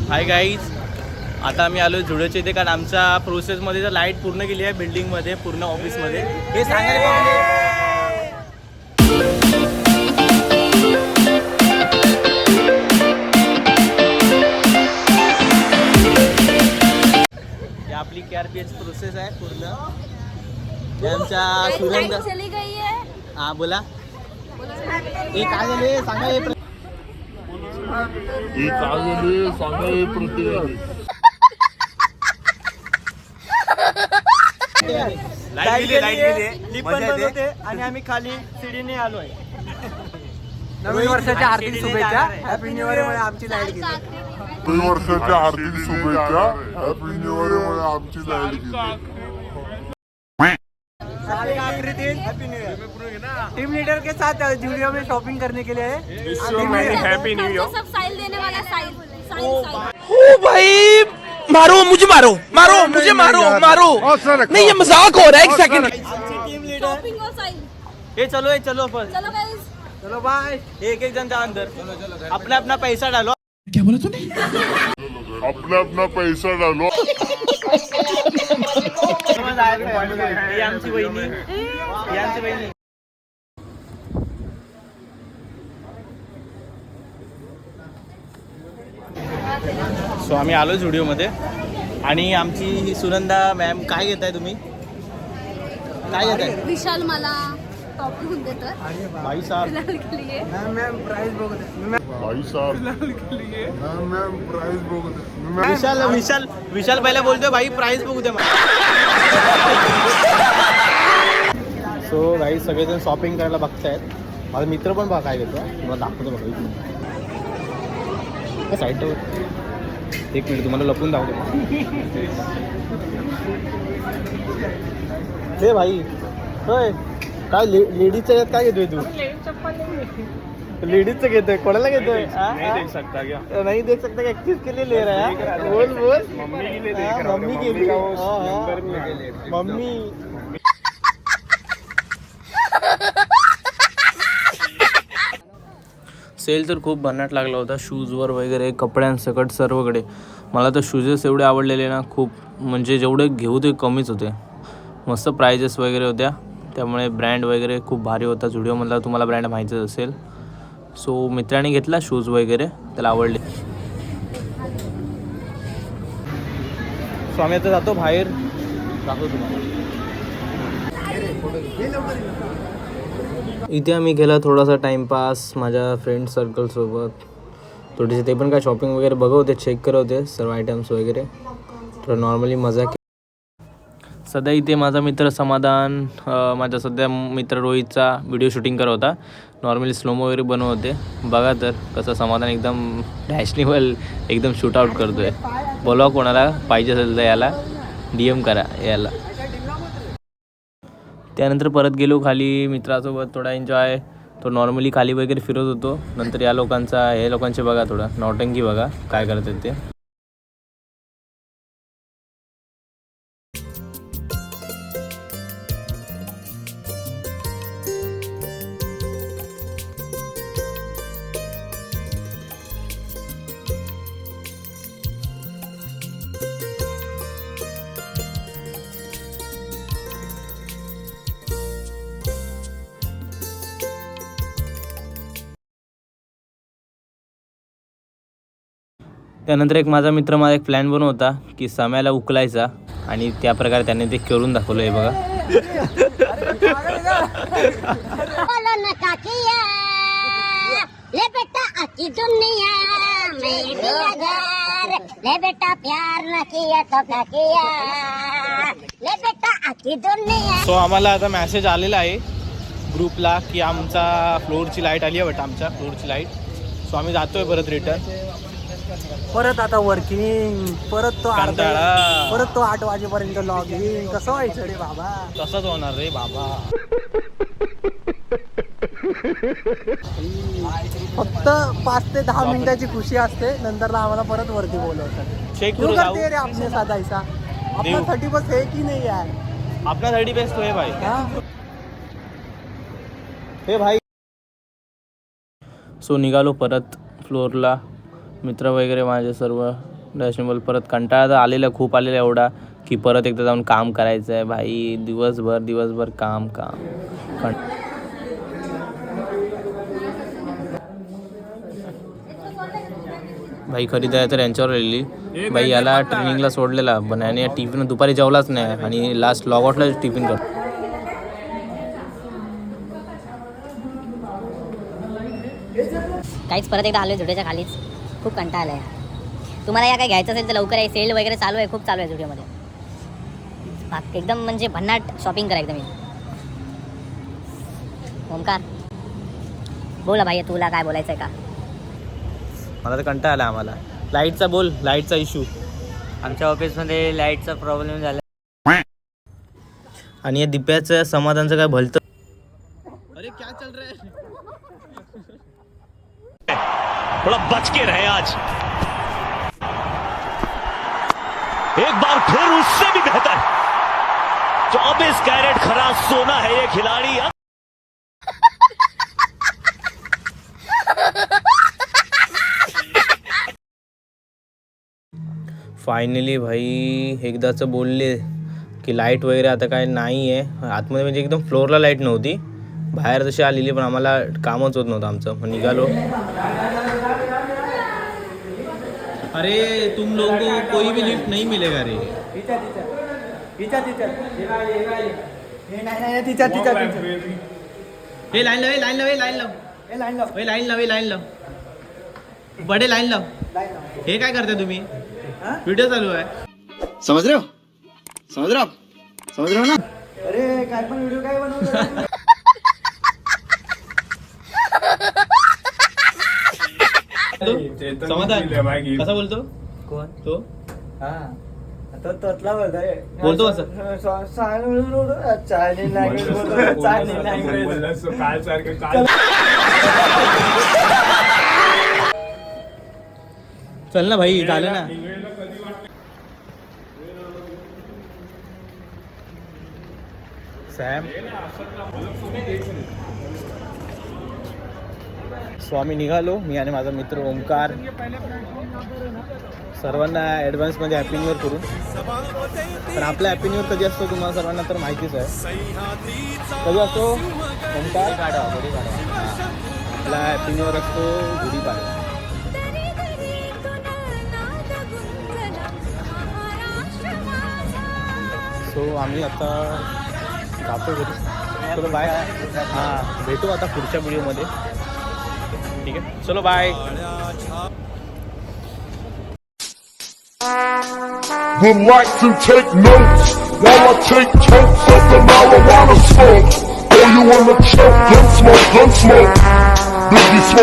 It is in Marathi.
हाय गाईज, आता आम्ही आलो झुडिओच्या इथे कारण आमच्या प्रोसेसमध्ये तर लाईट पूर्ण गेली आहे बिल्डिंगमध्ये, पूर्ण ऑफिसमध्ये. हे सांगायला ही आपली KRPS प्रोसेस आहे पूर्ण. आमच्या सुरेंद्र चली गई है. हा बोला. हे काय झाले सांगा. हे लाईट गेली आणि आम्ही खाली सीडीने आलोय. नवीन वर्षाच्या हार्दिक शुभेच्छा. हॅपी न्यू इयर मुळे आमची लाईट गेली. नवीन वर्षाच्या हार्दिक शुभेच्छा. हॅपी न्यू इयर मुळे आमची लाईट गेली. आखिरी दिन टीम लीडर के साथ जुडियो में शॉपिंग करने के लिए हैप्पी न्यू ईयर. सब साइल देने वाला साइल. ओ भाई मारो मुझे, मारो मारो मुझे, मारो मारो. नहीं ये मजाक हो रहा है. एक सेकंड. Team leader. शॉपिंग और साइल. ये चलो अपन. चलो गाइस. चलो बाय. एक एक जन जा अंदर. अपना अपना पैसा डालो. क्या बोला तूने? अपना अपना पैसा डालो. ही आमची बहिणी. ही आमची बहिणी. सो आम्ही आलो झुडिओमध्ये आणि आमची सुनंदा मॅम. काय घेताय तुम्ही? काय घेताय? विशाल मला टॉप घेऊन देतात भाई साहब. के लिए. मॅम प्राइस बघू. भाई साहब मॅम प्राइस बघू दे. विशाल विशाल विशाल पहिला बोलतोय भाई प्राइस बघू दे मला. सो भाई सगळेजण शॉपिंग करायला बघतायत. माझा मित्र पण बघा काय घेतो. तुम्हाला दाखवतो बघा. साईड एक मिनिट तुम्हाला लपून दाखवतो. हे भाई होय काय लेडीजच्या यात काय घेतोय तू? लेडीजचं घेतोय. कोणाला घेतोय? नाही देख सकता क्या किस के लिए ले रहा है? बोल बोल. मम्मी के लिए. मम्मी. सेल तर खूप भन्नाट लागला होता शूजवर वगैरे, कपड्यांसकट सर्वकडे. मला तर शूजेस एवढे आवडलेले ना खूप, म्हणजे जेवढे घेऊ ते कमीच होते. मस्त प्राइजेस वगैरे होत्या, त्यामुळे ब्रँड वगैरे खूप भारी होता. झुडिओमधला तुम्हाला ब्रँड माहितीच असेल. सो मित्राने घेतला शूज वगैरे, त्याला आवडले. सो आम्ही आता जातो बाहेर. दाखवतो तुम्हाला. इथे आम्ही गेला थोडासा टाईमपास माझ्या फ्रेंड सर्कलसोबत. थोडेसे ते पण काय शॉपिंग वगैरे बघत होते, चेक करत होते सर्व आयटम्स वगैरे. थोडं नॉर्मली मजा केली. सध्या इथे माझा मित्र समाधान, माझा सध्या मित्र रोहितचा व्हिडिओ शूटिंग करत होता. नॉर्मली स्लोमो वगैरे बनवत होते. बघा तर कसं समाधान एकदम डॅशनेबल एकदम शूट आउट करतो आहे. बोलवा कोणाला पाहिजे असेल तर याला DM करा याला. त्यानंतर परत गेलो खाली मित्रासोबत. थोडा एन्जॉय. तो नॉर्मली खाली वगैरे फिरत होतो. नंतर या लोकांचा, हे लोकांचे बघा थोडं नौटंकी बघा काय करतात ते. त्यानंतर एक माझा मित्र माझा एक प्लॅन बनवत होता की सम्याला उकलायचा आणि त्या प्रकारे त्याने ते करून दाखवलं आहे बघा. सो आम्हाला आता मेसेज आलेला आहे ग्रुपला की आमचा फ्लोअरची लाईट आली आहे. बट आमच्या फ्लोअरची लाईट. सो आम्ही जातोय परत रिटर्न. परत आता वर्किंग. परत तो कंटाळा. परत तो 8 वाजेपर्यंत लॉग इन. कसं व्हायचं रे बाबा? तसंच होणार रे बाबा. फक्त 5 ते 10 मिनिटाची खुशी असते. नंतरला आम्हाला परत वरती बोलवतात. चेक क्यों करू करते रे आपने साधा ऐसा? आपल्यासाठी बस है की नाही यार? आपल्यासाठी बेस्ट होय भाई. हाँ? हे भाई. सो निघालो परत फ्लोअरला. मित्र वगैरे माझे सर्व फॅशनेबल. परत कंटाळा तर आलेला, खूप आलेला एवढा की परत एकदा जाऊन काम करायचं आहे भाई. दिवसभर काम. भाई खरीदाय तर यांच्यावर राहिली भाई. याला ट्रेनिंगला सोडलेला पण याने टिफिन दुपारी जेवलाच नाही आणि लास्ट लॉगआउटला टिफिन करतो. काहीच परत एकदा आलो आहे झुडिओच्या खालीच. खूप कंटाळा आला आहे. तुम्हाला या काय घ्यायचं असेल तर लवकर आहे. सेल वगैरे चालू आहे, खूप चालू आहे झुडिओमध्ये. एकदम म्हणजे भन्नाट शॉपिंग करा एकदम. ओमकार बोला भाई, तुला काय बोलायचं आहे का? मला तर कंटाळा आला आम्हाला. लाईटचा बोल, लाईटचा इश्यू. आमच्या ऑफिसमध्ये लाईटचा प्रॉब्लेम झाला आणि या दिप्याचं समाधानचं काय भलतं. अरे क्या चल रहा है? थोड़ा बच के रहे आज. एक बार फिर उससे भी बेहतर 24 कैरेट खरा सोना है ये खिलाड़ी. फायनली भाई एकदाचं बोलले की लाईट वगैरे आता काय नाही आहे आतमध्ये. म्हणजे एकदम फ्लोअरला लाईट नव्हती, बाहेर तशी आलेली पण आम्हाला कामच होत नव्हतं आमचं. मग निघालो. अरे तुम लोगों को कोई भी लिफ्ट नहीं मिलेगा रे. हे लाईन लाव बडे लाईन लाव. हे काय करताय तुम्ही? व्हिडिओ चालू आहे. समझ रहे हो ना? अरे काय पण व्हिडिओ काय बनवतो? समाधान कसा बोलतो? कोण तो तो तोतला बोलतोय. बोलतो असं. Chinese language. चल ना भाई, झालं ना. सॅम स्वामी निघालो मी आणि माझा मित्र ओमकार. सर्वांना ॲडव्हान्समध्ये हॅपी न्यू इयर करून. पण आपला हॅपी न्यू इयर कधी असतो तुम्हाला सर्वांना तर माहितीच आहे. कधी असतो ओमकार? आपला हॅपी न्यू इयर असतो गुढीपाडवा. सो आम्ही आता जातो घरी. चलो बाय. हां भेटू आता पुढच्या व्हिडिओमध्ये. ठीक आहे, चलो bye. Relax and take notes while I take totes of the marijuana smoke. Oh, you wanna choke? Gun smoke. Biggie smoke.